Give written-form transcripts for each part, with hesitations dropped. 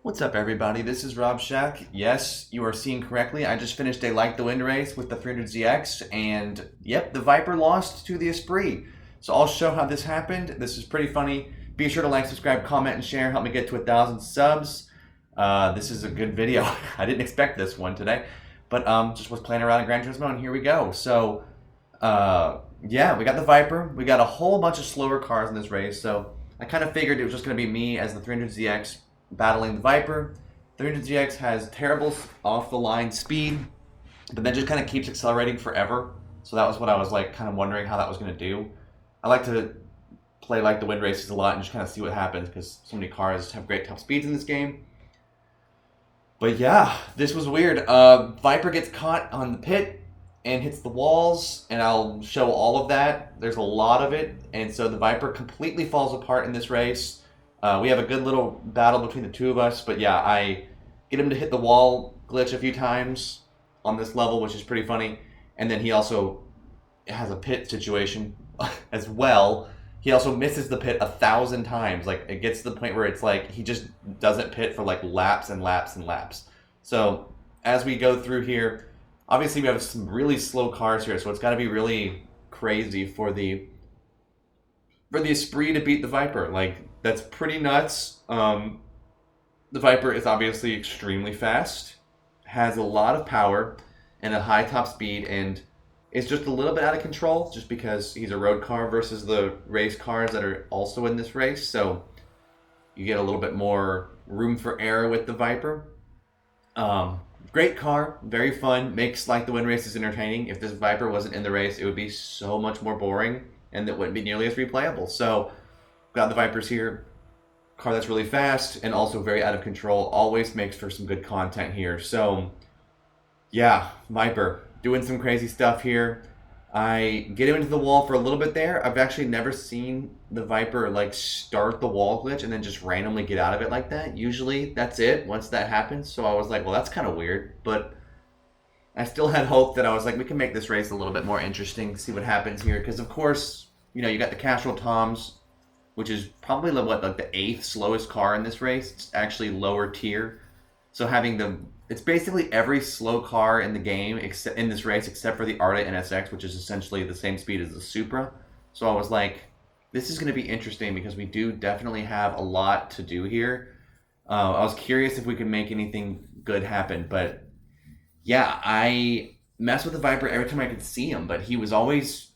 What's up, everybody? This is Rob Shack. Yes, you are seeing correctly. I just finished a Like the Wind race with the 300ZX, and yep, the Viper lost to the Esprit. So I'll show how this happened. This is pretty funny. Be sure to like, subscribe, comment, and share. Help me get to 1,000 subs. This is a good video. I didn't expect this one today, but just was playing around in Gran Turismo, and here we go. So, yeah, we got the Viper. We got a whole bunch of slower cars in this race, so I kind of figured it was just going to be me as the 300ZX battling the Viper. 300ZX has terrible off-the-line speed, but then just kind of keeps accelerating forever. So that was what I was like kind of wondering how that was going to do. I like to play Like the Wind races a lot and just kind of see what happens because so many cars have great top speeds in this game. But yeah, this was weird. Viper gets caught on the pit and hits the walls, and I'll show all of that. There's a lot of it, and so the Viper completely falls apart in this race. We have a good little battle between the two of us, but yeah, I get him to hit the wall glitch a few times on this level, which is pretty funny. And then he also has a pit situation as well. He also misses the pit 1,000 times. Like, it gets to the point where it's like he just doesn't pit for like laps and laps and laps. So as we go through here, obviously we have some really slow cars here, so it's got to be really crazy for the Esprit to beat the Viper. Like, that's pretty nuts. The Viper is obviously extremely fast, has a lot of power, and a high top speed, and is just a little bit out of control just because he's a road car versus the race cars that are also in this race. So you get a little bit more room for error with the Viper. Great car, very fun, makes Like the Wind races entertaining. If this Viper wasn't in the race, it would be so much more boring, and it wouldn't be nearly as replayable. So got the Vipers here. Car that's really fast and also very out of control. Always makes for some good content here. So yeah, Viper doing some crazy stuff here. I get him into the wall for a little bit there. I've actually never seen the Viper like start the wall glitch and then just randomly get out of it like that. Usually that's it once that happens. So I was like, well, that's kind of weird. But I still had hope that I was like, we can make this race a little bit more interesting, see what happens here. Because of course, you know, you got the Casual Toms, which is probably like the 8th slowest car in this race. It's actually lower tier. So having it's basically every slow car in the game except in this race except for the Arta NSX, which is essentially the same speed as the Supra. So I was like, this is going to be interesting because we do definitely have a lot to do here. I was curious if we could make anything good happen, but yeah, I messed with the Viper every time I could see him, but he was always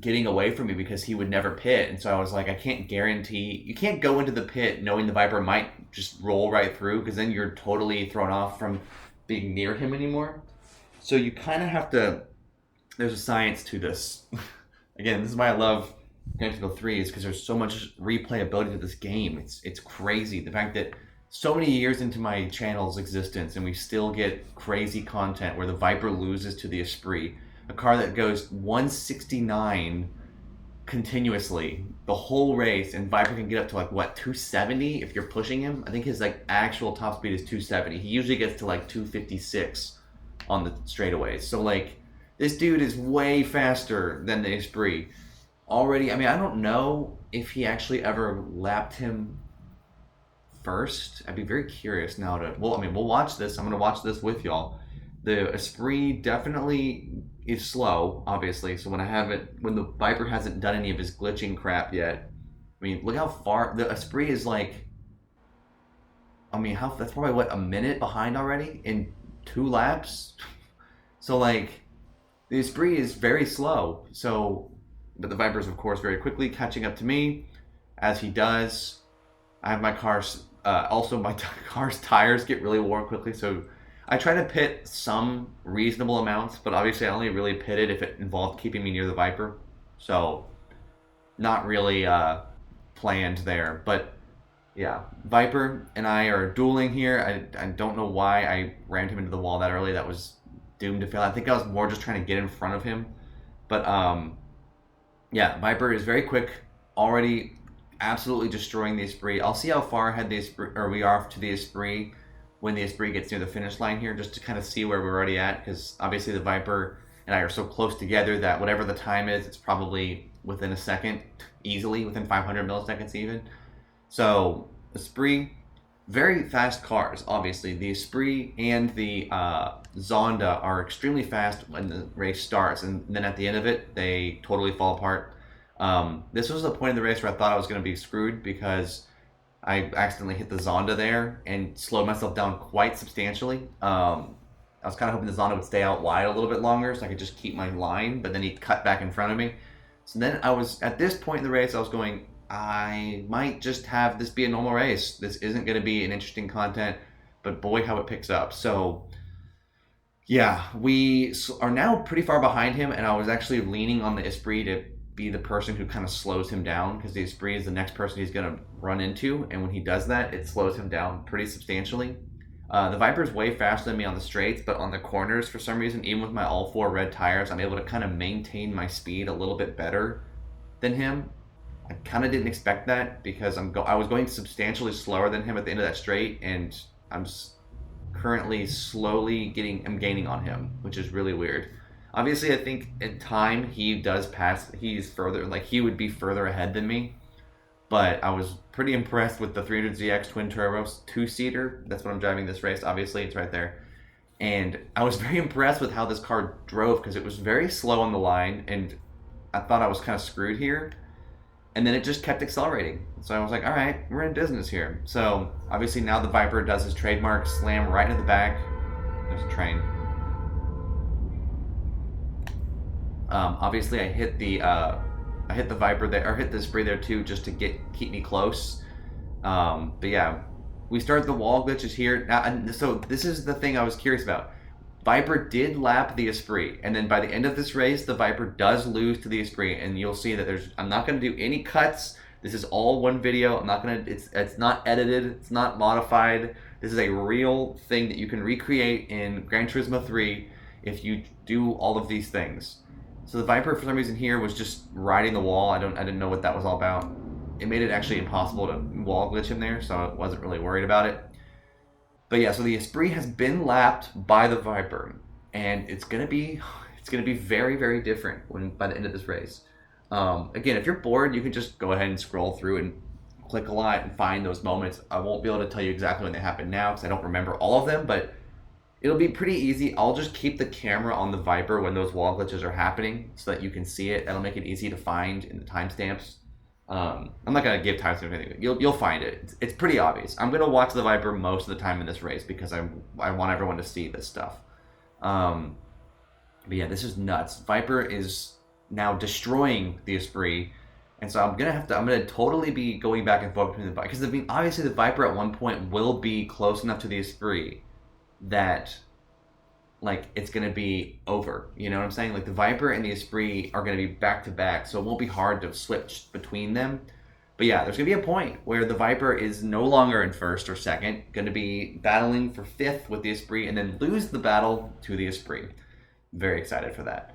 getting away from me because he would never pit. And so I was like, I can't guarantee, you can't go into the pit knowing the Viper might just roll right through because then you're totally thrown off from being near him anymore. So you kind of have to, there's a science to this. Again, this is why I love Gran Turismo 3 is because there's so much replayability to this game. It's crazy. The fact that so many years into my channel's existence and we still get crazy content where the Viper loses to the Esprit. A car that goes 169 continuously the whole race, and Viper can get up to like what, 270 if you're pushing him. I think his like actual top speed is 270. He usually gets to like 256 on the straightaways. So like this dude is way faster than the Esprit already. I mean, I don't know if he actually ever lapped him first. I'd be very curious now to, well, I mean, we'll watch this. I'm gonna watch this with y'all. The Esprit definitely is slow, obviously. So when the Viper hasn't done any of his glitching crap yet, I mean, look how far the Esprit is. Like, I mean, that's probably what, a minute behind already in 2 laps. So like, the Esprit is very slow. So, but the Viper is of course very quickly catching up to me, as he does. I have my car's also my car's tires get really worn quickly, so I try to pit some reasonable amounts, but obviously I only really pitted if it involved keeping me near the Viper. So, not really planned there. But, yeah. Viper and I are dueling here. I don't know why I rammed him into the wall that early. That was doomed to fail. I think I was more just trying to get in front of him. But, yeah, Viper is very quick. Already absolutely destroying the Esprit. I'll see how far ahead we are to the Esprit when the Esprit gets near the finish line here, just to kind of see where we're already at, because obviously the Viper and I are so close together that whatever the time is, it's probably within a second, easily, within 500 milliseconds even. So, Esprit very fast cars. Obviously, the Esprit and the Zonda are extremely fast when the race starts, and then at the end of it, they totally fall apart. This was the point of the race where I thought I was going to be screwed because I accidentally hit the Zonda there and slowed myself down quite substantially. I was kind of hoping the Zonda would stay out wide a little bit longer so I could just keep my line, but then he cut back in front of me. So then I was, at this point in the race, I was going, I might just have this be a normal race. This isn't going to be an interesting content, but boy, how it picks up. So yeah, we are now pretty far behind him, and I was actually leaning on the Esprit to be the person who kind of slows him down, because the Esprit is the next person he's going to run into, and when he does that, it slows him down pretty substantially. The Viper's way faster than me on the straights, but on the corners, for some reason, even with my all 4 red tires, I'm able to kind of maintain my speed a little bit better than him. I kind of didn't expect that because I was going substantially slower than him at the end of that straight, and I'm currently I'm gaining on him, which is really weird. Obviously, I think in time he does pass. He's further, like he would be further ahead than me. But I was pretty impressed with the 300ZX twin turbo 2-seater. That's what I'm driving this race. Obviously, it's right there. And I was very impressed with how this car drove because it was very slow on the line, and I thought I was kind of screwed here. And then it just kept accelerating. So I was like, all right, we're in business here. So obviously now the Viper does his trademark slam right into the back. There's a train. Obviously I hit the Viper there, or hit the Esprit there too, just to keep me close. But yeah, we started the wall glitches here. Now, so this is the thing I was curious about. Viper did lap the Esprit, and then by the end of this race, the Viper does lose to the Esprit, and you'll see that I'm not going to do any cuts. This is all one video. It's not edited, it's not modified. This is a real thing that you can recreate in Gran Turismo 3 if you do all of these things. So the Viper, for some reason here, was just riding the wall. I didn't know what that was all about. It made it actually impossible to wall glitch him there, so I wasn't really worried about it. But yeah, so the Esprit has been lapped by the Viper, and it's gonna be very, very different by the end of this race. Again, if you're bored, you can just go ahead and scroll through and click a lot and find those moments. I won't be able to tell you exactly when they happen now because I don't remember all of them, but it'll be pretty easy. I'll just keep the camera on the Viper when those wall glitches are happening so that you can see it. That'll make it easy to find in the timestamps. I'm not gonna give timestamps or anything. You'll find it. It's pretty obvious. I'm gonna watch the Viper most of the time in this race because I want everyone to see this stuff. But yeah, this is nuts. Viper is now destroying the Esprit, and so I'm gonna totally be going back and forth between the Viper, because obviously the Viper at one point will be close enough to the Esprit that like it's gonna be over. You know what I'm saying? Like the Viper and the Esprit are gonna be back to back, so it won't be hard to switch between them. But yeah, there's gonna be a point where the Viper is no longer in first or second, gonna be battling for 5th with the Esprit, and then lose the battle to the Esprit. Very excited for that.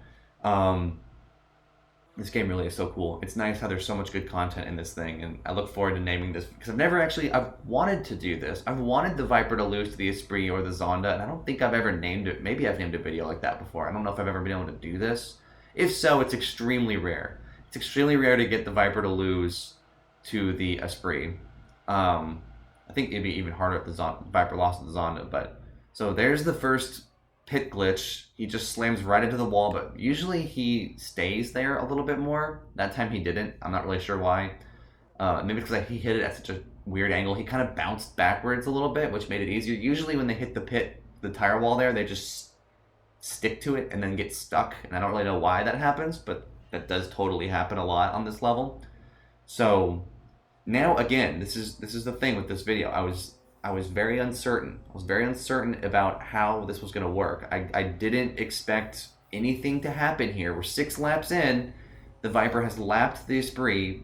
This game really is so cool. It's nice how there's so much good content in this thing, and I look forward to naming this, because I've wanted to do this. I've wanted the Viper to lose to the Esprit or the Zonda, and I don't think I've ever named it. Maybe I've named a video like that before. I don't know if I've ever been able to do this. If so, it's extremely rare. It's extremely rare to get the Viper to lose to the Esprit. I think it'd be even harder if the Viper lost to the Zonda, but so there's the first pit glitch. He just slams right into the wall, but usually he stays there a little bit more. That time he didn't. I'm not really sure why. Maybe because he hit it at such a weird angle. He kind of bounced backwards a little bit, which made it easier. Usually when they hit the tire wall there, they just stick to it and then get stuck. And I don't really know why that happens, but that does totally happen a lot on this level. So now again, this is the thing with this video. I was very uncertain. I was very uncertain about how this was going to work. I didn't expect anything to happen here. We're 6 laps in. The Viper has lapped the Esprit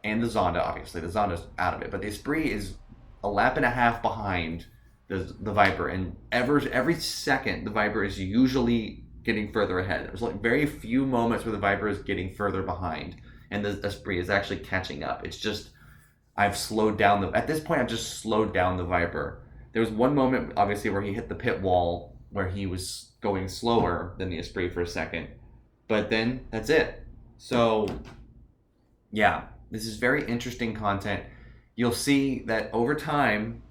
and the Zonda, obviously. The Zonda's out of it. But the Esprit is a lap and a half behind the Viper. And every second, the Viper is usually getting further ahead. There's like very few moments where the Viper is getting further behind and the Esprit is actually catching up. It's just I've slowed down at this point I've just slowed down the Viper. There was one moment obviously where he hit the pit wall where he was going slower than the Esprit for a second. But then that's it. So yeah, this is very interesting content. you'll see that over time,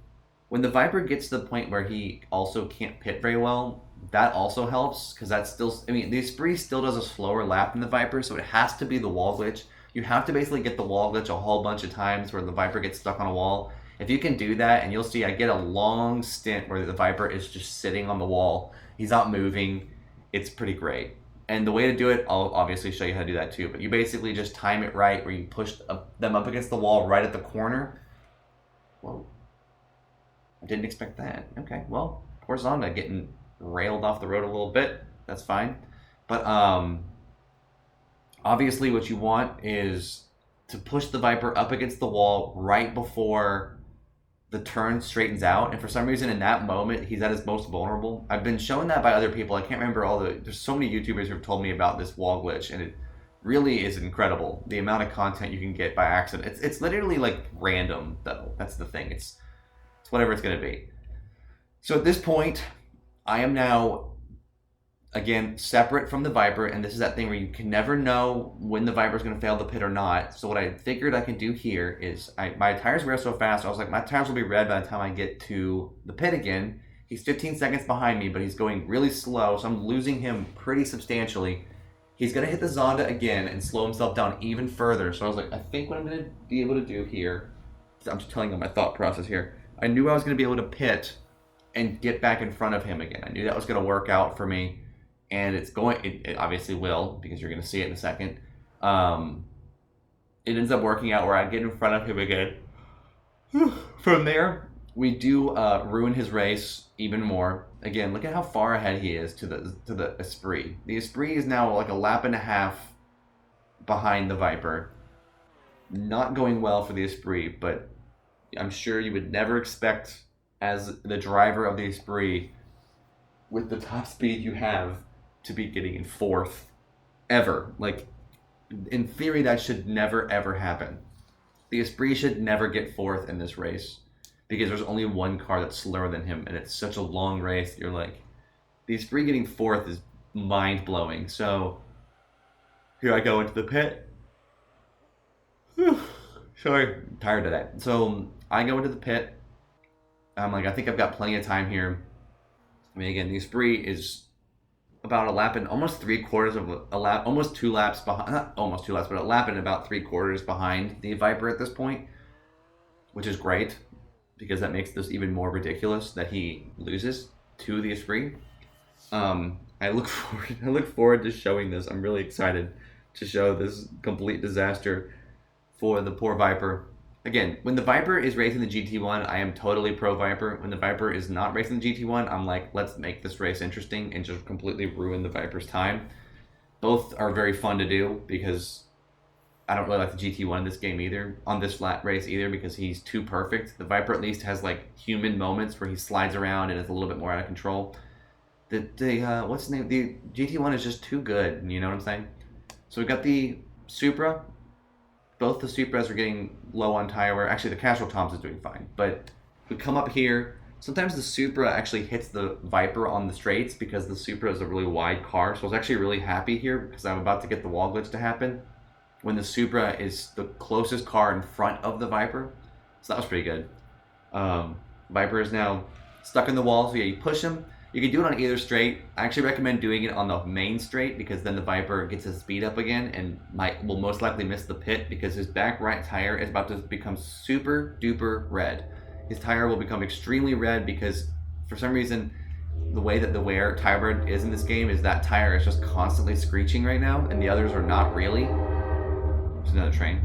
when the Viper gets to the point where he also can't pit very well, that also helps because that's still. I mean, the Esprit still does a slower lap than the Viper, so it has to be the wall glitch. You have to basically get the wall glitch a whole bunch of times where the Viper gets stuck on a wall. If you can do that, and you'll see I get a long stint where the Viper is just sitting on the wall. He's not moving. It's pretty great. And the way to do it, I'll obviously show you how to do that too. But you basically just time it right where you push them up against the wall right at the corner. Whoa. I didn't expect that. Okay, well, poor Zonda getting railed off the road a little bit. That's fine. But obviously what you want is to push the Viper up against the wall right before the turn straightens out. And for some reason in that moment, he's at his most vulnerable. I've been shown that by other people. I can't remember there's so many YouTubers who've told me about this wall glitch, and it really is incredible. The amount of content you can get by accident. It's literally like random though. That's the thing. It's whatever it's going to be. So at this point, I am now, again, separate from the Viper, and this is that thing where you can never know when the Viper is going to fail the pit or not. So what I figured I can do here is, my tires wear so fast, I was like, my tires will be red by the time I get to the pit again. He's 15 seconds behind me, but he's going really slow, so I'm losing him pretty substantially. He's going to hit the Zonda again and slow himself down even further. So I was like, I think what I'm going to be able to do here, I'm just telling you my thought process here. I knew I was going to be able to pit and get back in front of him again. I knew that was going to work out for me. And it obviously will, because you're going to see it in a second. It ends up working out where I get in front of him again. From there, we do ruin his race even more. Again, look at how far ahead he is to the Esprit. The Esprit is now like a lap and a half behind the Viper. Not going well for the Esprit, but I'm sure you would never expect, as the driver of the Esprit, with the top speed you have, to be getting in fourth ever. Like, in theory, that should never ever happen. The Esprit should never get fourth in this race because there's only one car that's slower than him, and it's such a long race. You're like, the Esprit getting fourth is mind blowing. So here I go into the pit. Sorry, I'm tired of that. So I go into the pit. I'm like, I think I've got plenty of time here. I mean, again, the Esprit is about a lap and almost 3/4 of a lap, almost 2 laps behind, not almost 2 laps, but a lap and about 3/4 behind the Viper at this point, which is great because that makes this even more ridiculous that he loses to the Esprit. I look forward to showing this. I'm really excited to show this complete disaster for the poor Viper. Again, when the Viper is racing the GT1, I am totally pro Viper. When the Viper is not racing the GT1, I'm like, let's make this race interesting and just completely ruin the Viper's time. Both are very fun to do because I don't really like the GT1 in this game either, on this flat race either, because he's too perfect. The Viper at least has like human moments where he slides around and is a little bit more out of control. What's the name? The GT1 is just too good, you know what I'm saying? So we've got the Supra. Both the Supras are getting low on tire wear. Actually, the Casual Toms is doing fine. But we come up here. Sometimes the Supra actually hits the Viper on the straights because the Supra is a really wide car. So I was actually really happy here because I'm about to get the wall glitch to happen when the Supra is the closest car in front of the Viper. So that was pretty good. Viper is now stuck in the wall. So yeah, you push him. You can do it on either straight. I actually recommend doing it on the main straight because then the Viper gets his speed up again and will most likely miss the pit because his back right tire is about to become super duper red. His tire will become extremely red because for some reason the way that the wear tire bird is in this game is that tire is just constantly screeching right now and the others are not really. There's another train.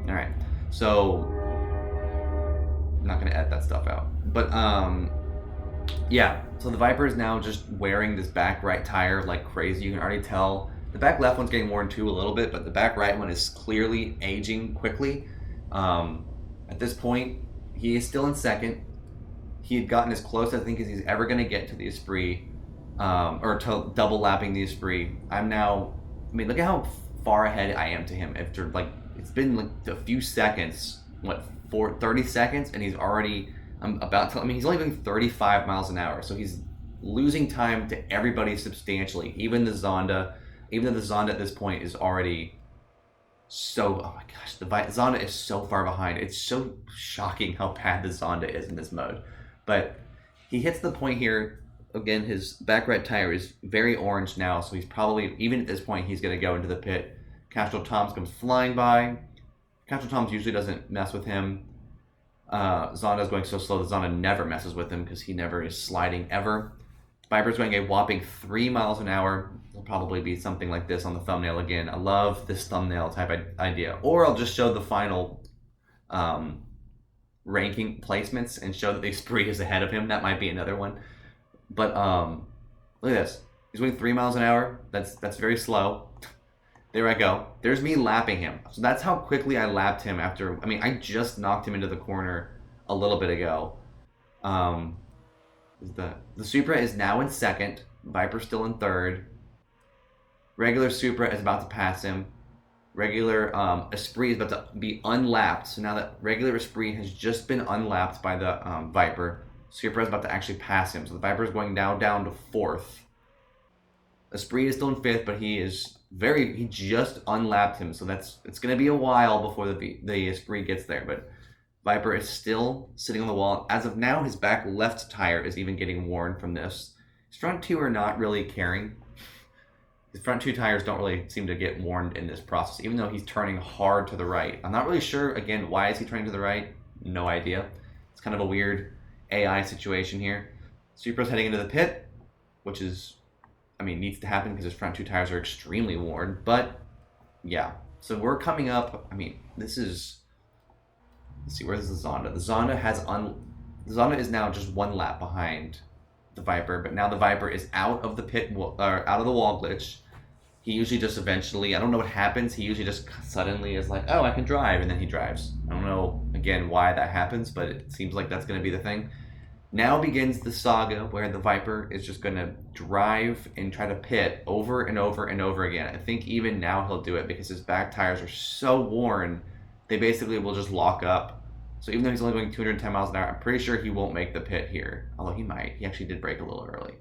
Alright, so I'm not going to edit that stuff out. But yeah, so the Viper is now just wearing this back right tire like crazy. You can already tell the back left one's getting worn too a little bit, but the back right one is clearly aging quickly. At this point, he is still in second. He had gotten as close, I think, as he's ever going to get to the Esprit, or to double lapping the Esprit. I'm now, I mean, look at how far ahead I am to him. After like, it's been like a few seconds, 30 seconds, and he's already, he's only going 35 miles an hour, so he's losing time to everybody substantially. Even the Zonda at this point is already so, oh my gosh, the Zonda is so far behind. It's so shocking how bad the Zonda is in this mode. But he hits the point here. Again, his back right tire is very orange now, so he's probably, even at this point, he's going to go into the pit. Castrol Toms comes flying by. Castrol Toms usually doesn't mess with him. Zonda's going so slow, the Zonda never messes with him because he never is sliding ever. VIPER's going a whopping 3 miles an hour. It'll probably be something like this on the thumbnail again. I love this thumbnail type idea. Or I'll just show the final ranking placements and show that the ESPRIT is ahead of him. That might be another one. But look at this. He's going 3 miles an hour. That's very slow. There I go. There's me lapping him. So that's how quickly I lapped him after. I mean, I just knocked him into the corner a little bit ago. The Supra is now in second. VIPER's still in third. Regular Supra is about to pass him. Regular ESPRIT is about to be unlapped. So now that regular ESPRIT has just been unlapped by the VIPER, Supra is about to actually pass him. So the VIPER is going now down to fourth. ESPRIT is still in fifth, but he just unlapped him. So it's going to be a while before the ESPRIT gets there. But VIPER is still sitting on the wall. As of now, his back left tire is even getting worn from this. His front two are not really caring. His front two tires don't really seem to get worn in this process, even though he's turning hard to the right. I'm not really sure, again, why is he turning to the right? No idea. It's kind of a weird AI situation here. Supra's heading into the pit, which is, I mean, needs to happen because his front two tires are extremely worn. But, yeah. So we're coming up, I mean, this is... Let's see, where's the Zonda? The Zonda is now just one lap behind the VIPER, but now the VIPER is out of the pit, or out of the wall glitch. He usually just eventually, I don't know what happens, he usually just suddenly is like, oh, I can drive, and then he drives. I don't know, again, why that happens, but it seems like that's going to be the thing. Now begins the saga where the VIPER is just going to drive and try to pit over and over and over again. I think even now he'll do it because his back tires are so worn, they basically will just lock up. So even though he's only going 210 miles an hour, I'm pretty sure he won't make the pit here. Although he might. He actually did brake a little early.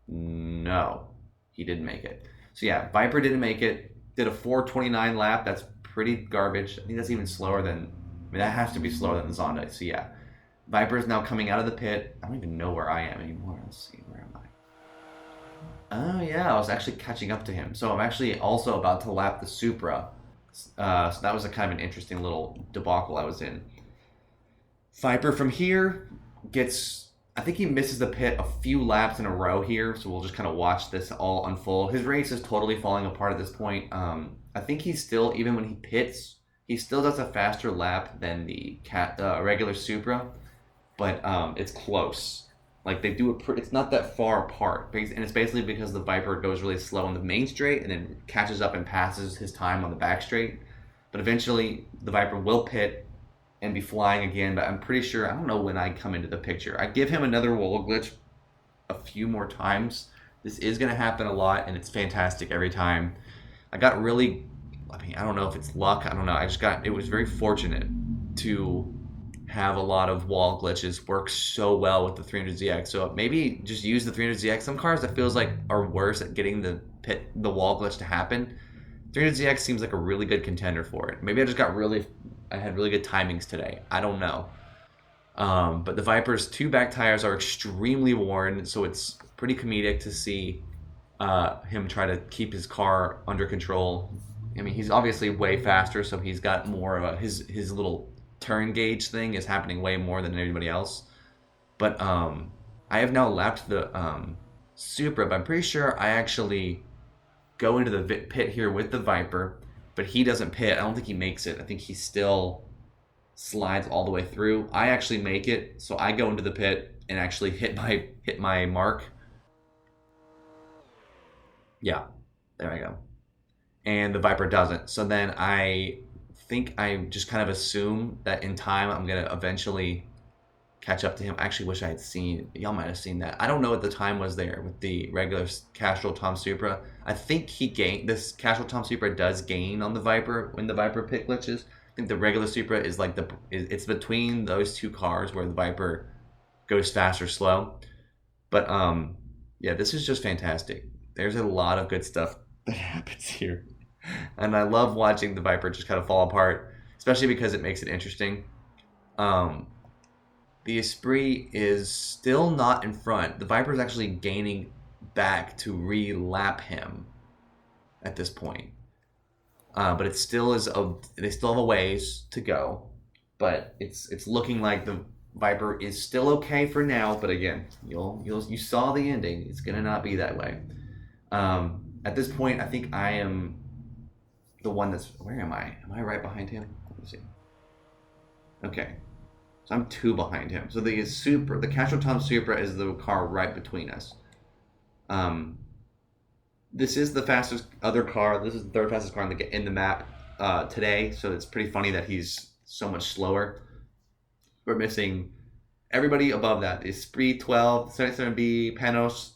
No, he didn't make it. So yeah, VIPER didn't make it. Did a 4:29 lap. That's pretty garbage. I think that's even slower than, I mean, that has to be slower than the Zonda. So yeah, VIPER is now coming out of the pit. I don't even know where I am anymore. Let's see, where am I? Oh yeah, I was actually catching up to him. So I'm actually also about to lap the Supra. So that was a kind of an interesting little debacle I was in. VIPER from here gets, I think he misses the pit a few laps in a row here, so we'll just kind of watch this all unfold. His race is totally falling apart at this point. I think he's still, even when he pits, he still does a faster lap than the regular Supra, but it's close. Like, they do it's not that far apart, and it's basically because the VIPER goes really slow on the main straight and then catches up and passes his time on the back straight. But eventually, the VIPER will pit and be flying again, but I'm pretty sure, I don't know when I come into the picture. I give him another wall glitch a few more times. This is going to happen a lot, and it's fantastic every time. I got really, I mean, I don't know if it's luck, I don't know. It was very fortunate to have a lot of wall glitches work so well with the 300ZX. So maybe just use the 300ZX. Some cars that feels like are worse at getting the wall glitch to happen. 300ZX seems like a really good contender for it. Maybe I had really good timings today. I don't know. But the VIPER's two back tires are extremely worn, so it's pretty comedic to see him try to keep his car under control. I mean, he's obviously way faster, so he's got more of his little turn gauge thing is happening way more than anybody else. But I have now lapped the Supra, but I'm pretty sure I actually go into the pit here with the VIPER, but he doesn't pit. I don't think he makes it. I think he still slides all the way through. I actually make it, so I go into the pit and actually hit my mark. Yeah, there I go. And the VIPER doesn't. So then I think I just kind of assume that in time I'm going to eventually catch up to him. I actually wish I had seen, y'all might have seen that. I don't know what the time was there with the regular Castrol Tom Supra. I think this Castrol Tom Supra does gain on the VIPER when the VIPER pit glitches. I think the regular Supra is like it's between those two cars where the VIPER goes fast or slow. But yeah, this is just fantastic. There's a lot of good stuff that happens here. And I love watching the Viper just kind of fall apart, especially because it makes it interesting. Um, the Esprit is still not in front. The Viper is actually gaining back to re-lap him at this point. But it still is they still have a ways to go. But it's looking like the Viper is still okay for now. But again, you saw the ending. It's gonna not be that way. At this point, I think I am the one that's. Where am I? Am I right behind him? Let me see. Okay, so I'm 2 behind him. So the Castro Tom Supra is the car right between us. This is the fastest other car. This is the 3rd fastest car in the map today. So it's pretty funny that he's so much slower. We're missing everybody above that. Esprit 12, 77B, Panos,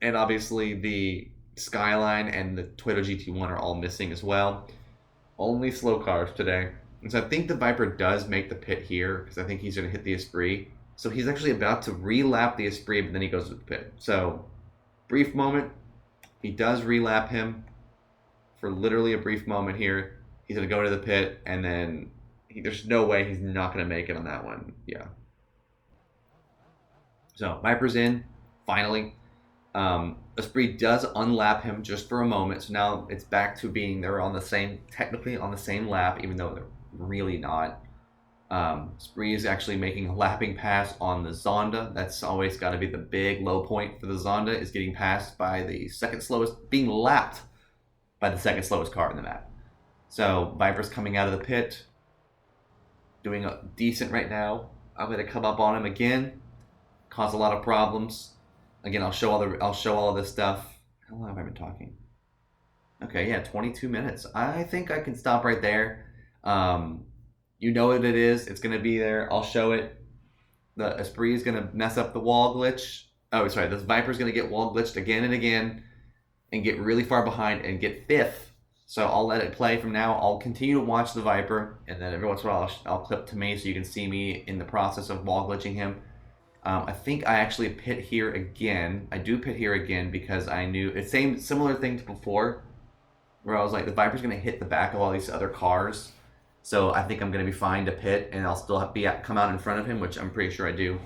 and obviously the Skyline and the Toyota GT1 are all missing as well. Only slow cars today. And so I think the Viper does make the pit here because I think he's going to hit the Esprit. So he's actually about to re-lap the Esprit, but then he goes to the pit. So brief moment. He does re-lap him for literally a brief moment here. He's going to go into the pit, and then there's no way he's not going to make it on that one. Yeah. So Viper's in, finally. Esprit does unlap him just for a moment, so now it's back to being technically on the same lap, even though they're really not. Esprit is actually making a lapping pass on the Zonda. That's always got to be the big low point for the Zonda, is getting passed by the second slowest, being lapped by the second slowest car in the map. So Viper's coming out of the pit, doing decent right now. I'm going to come up on him again, cause a lot of problems. Again, I'll show all this stuff. How long have I been talking? Okay, yeah, 22 minutes. I think I can stop right there. You know what it is. It's going to be there. I'll show it. The Esprit is going to mess up the wall glitch. Oh, sorry. This Viper's going to get wall glitched again and again and get really far behind and get 5th. So I'll let it play from now. I'll continue to watch the Viper, and then every once in a while I'll clip to me so you can see me in the process of wall glitching him. I think I actually pit here again. I do pit here again because I knew it's similar thing to before, where I was like, the Viper's going to hit the back of all these other cars. So I think I'm going to be fine to pit, and I'll still come out in front of him, which I'm pretty sure I do.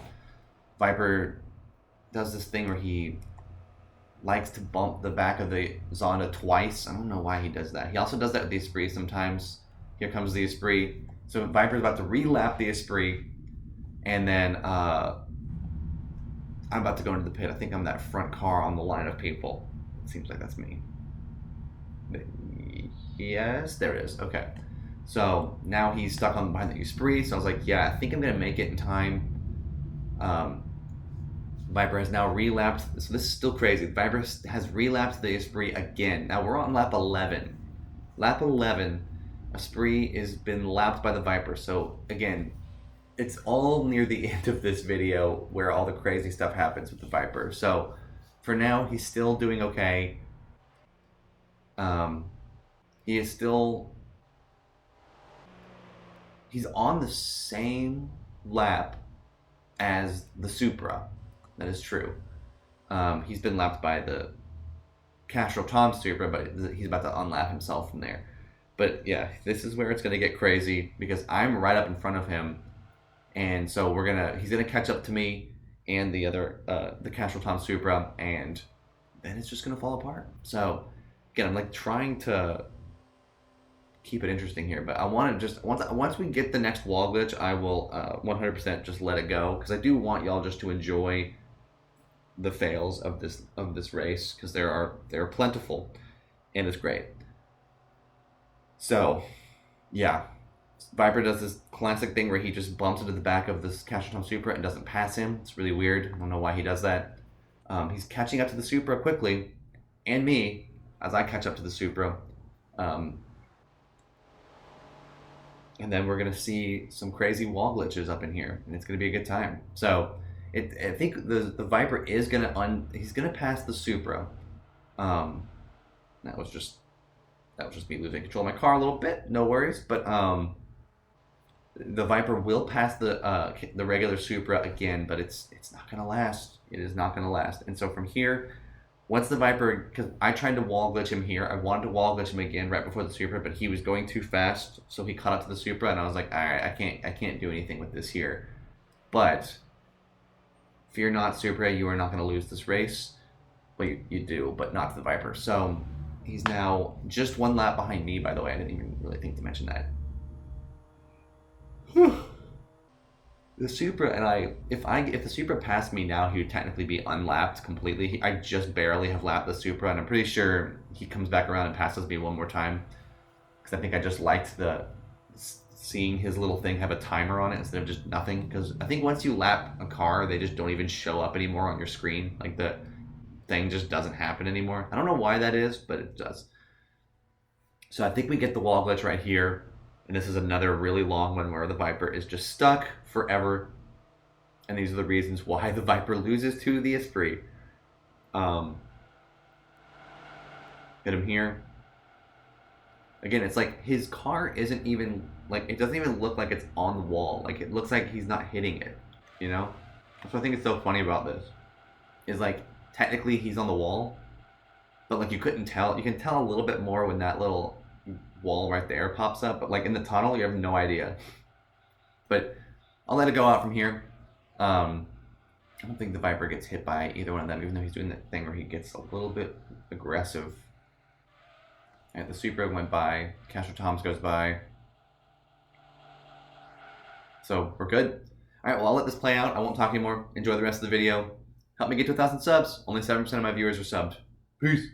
Viper does this thing where he likes to bump the back of the Zonda twice. I don't know why he does that. He also does that with the Esprit sometimes. Here comes the Esprit. So Viper's about to re-lap the Esprit, and then I'm about to go into the pit. I think I'm that front car on the line of people. It seems like that's me. Yes, there it is. Okay. So now he's stuck behind the Esprit. So I was like, yeah, I think I'm going to make it in time. Viper has now relapped. So this is still crazy. Viper has relapped the Esprit again. Now we're on lap 11. Lap 11, Esprit has been lapped by the Viper. So again, it's all near the end of this video where all the crazy stuff happens with the Viper. So for now, he's still doing okay. He is still... He's on the same lap as the Supra. That is true. He's been lapped by the Castro Tom Supra, but he's about to unlap himself from there. But yeah, this is where it's going to get crazy because I'm right up in front of him. And so he's going to catch up to me and the Castro Tom Supra, and then it's just going to fall apart. So again, I'm like trying to keep it interesting here, but I want to just once we get the next wall glitch, I will 100% just let it go because I do want y'all just to enjoy the fails of this race because they're plentiful and it's great. So yeah, Viper does this classic thing where he just bumps into the back of this Castro Tom Supra and doesn't pass him. It's really weird. I don't know why he does that. He's catching up to the Supra quickly, and me as I catch up to the Supra. And then we're going to see some crazy wall glitches up in here, and it's going to be a good time. So I think the Viper is going to he's going to pass the Supra. That was just me losing control of my car a little bit. No worries, but the Viper will pass the regular Supra again, but it's not going to last. It is not going to last. And so from here, once the Viper, because I tried to wall glitch him here. I wanted to wall glitch him again right before the Supra, but he was going too fast, so he caught up to the Supra, and I was like, all right, I can't do anything with this here. But fear not, Supra, you are not going to lose this race. Well, you do, but not to the Viper. So he's now just 1 lap behind me, by the way. I didn't even really think to mention that. The Supra and if the Supra passed me now, he would technically be unlapped completely. I just barely have lapped the Supra, and I'm pretty sure he comes back around and passes me one more time. Because I think I just liked seeing his little thing have a timer on it instead of just nothing. Because I think once you lap a car, they just don't even show up anymore on your screen. Like the thing just doesn't happen anymore. I don't know why that is, but it does. So I think we get the wall glitch right here. And this is another really long one where the Viper is just stuck forever. And these are the reasons why the Viper loses to the ESPRIT. Hit him here. Again, it's like his car isn't even, like, it doesn't even look like it's on the wall. Like, it looks like he's not hitting it, you know? That's what I think is so funny about this. Is like, technically he's on the wall, but like you couldn't tell. You can tell a little bit more when that little wall right there pops up, but like in the tunnel you have no idea. But I'll let it go out from here. I don't think the Viper gets hit by either one of them, even though he's doing that thing where he gets a little bit aggressive. And the Supra went by, Castro Toms goes by. So we're good. Alright, well, I'll let this play out. I won't talk anymore. Enjoy the rest of the video. Help me get to 1,000 subs. Only 7% of my viewers are subbed. Peace.